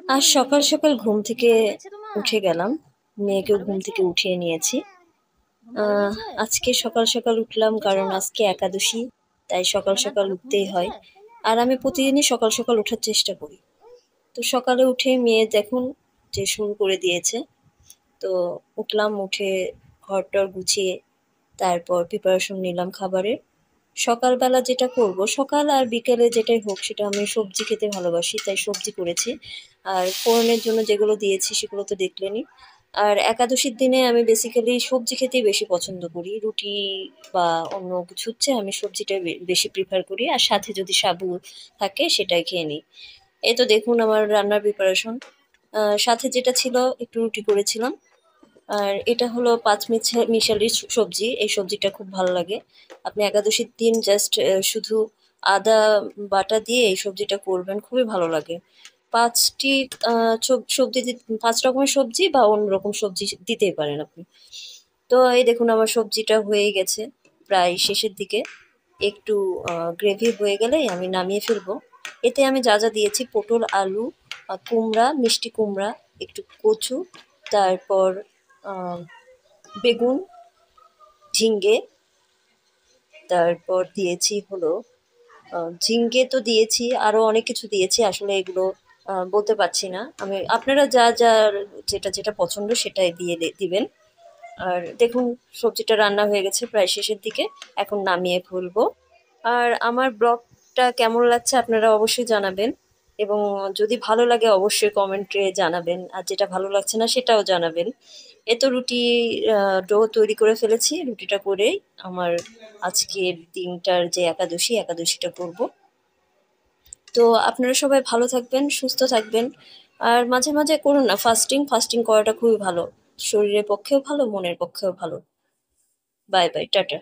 আজ সকাল সকাল ঘুম থেকে উঠে গেলাম, মেয়েকেও ঘুম থেকে উঠিয়ে নিয়েছি। আহ আজকে সকাল সকাল উঠলাম কারণ আজকে একাদশী, তাই সকাল সকাল উঠতেই হয়। আর আমি প্রতিদিনই সকাল সকাল ওঠার চেষ্টা করি। তো সকালে উঠে মেয়ে দেখুন যে শুরু করে দিয়েছে। তো উঠলাম, উঠে ঘর-টর গুছিয়ে তারপর প্রিপারেশন নিলাম খাবারের। সকালবেলা যেটা করব, সকাল আর বিকেলে যেটাই হোক সেটা আমি সবজি খেতে ভালোবাসি, তাই সবজি করেছি। আর ফোড়নের জন্য যেগুলো দিয়েছি সেগুলো তো দেখলেনই। আর একাদশীর দিনে আমি বেসিক্যালি সবজি খেতেই বেশি পছন্দ করি। রুটি বা অন্য কিছুর চেয়ে আমি সবজিটাই বেশি প্রিফার করি। আর সাথে যদি সাবু থাকে সেটাই খেয়ে নিই। এই তো দেখুন আমার রান্নার প্রিপারেশন। সাথে যেটা ছিল একটু রুটি করেছিলাম। আর এটা হলো মিশালি সবজি। এই সবজিটা খুব ভালো লাগে। আপনি একাদশীর দিন জাস্ট শুধু আদা বাটা দিয়ে এই সবজিটা করবেন, খুবই ভালো লাগে। ৫টি সবজি ৫ রকমের সবজি বা অন্য রকম সবজি দিতেই পারেন আপনি। তো এই দেখুন আমার সবজিটা হয়ে গেছে প্রায় শেষের দিকে। একটু গ্রেভি হয়ে গেলেই আমি নামিয়ে ফেলবো। এতে আমি যা যা দিয়েছি পটল, আলু, কুমড়া, মিষ্টি কুমড়া, একটু কচু, তারপর আহ, বেগুন, ঝিঙ্গে, তারপর দিয়েছি হলো ঝিঙ্গে তো দিয়েছি, আরো অনেক কিছু দিয়েছি, আসলে এগুলো বলতে পারছি না আমি। আপনারা যা যা যেটা যেটা পছন্দ সেটাই দিয়ে দিবেন। আর দেখুন সবজিটা রান্না হয়ে গেছে প্রায় শেষের দিকে, এখন নামিয়ে ফেলবো। আর আমার ব্লগটা কেমন লাগছে আপনারা অবশ্যই জানাবেন, এবং যদি ভালো লাগে অবশ্যই কমেন্টে জানাবেন, আর যেটা ভালো লাগছে না সেটাও জানাবেন। এ তো রুটি ডো তৈরি করে ফেলেছি, রুটিটা করেই আমার আজকের দিনটার যে একাদশীটা করব। তো আপনারা সবাই ভালো থাকবেন, সুস্থ থাকবেন। আর মাঝে মাঝে করুন না ফাস্টিং, ফাস্টিং করাটা খুবই ভালো, শরীরের পক্ষেও ভালো, মনের পক্ষেও ভালো। Bye bye, tata.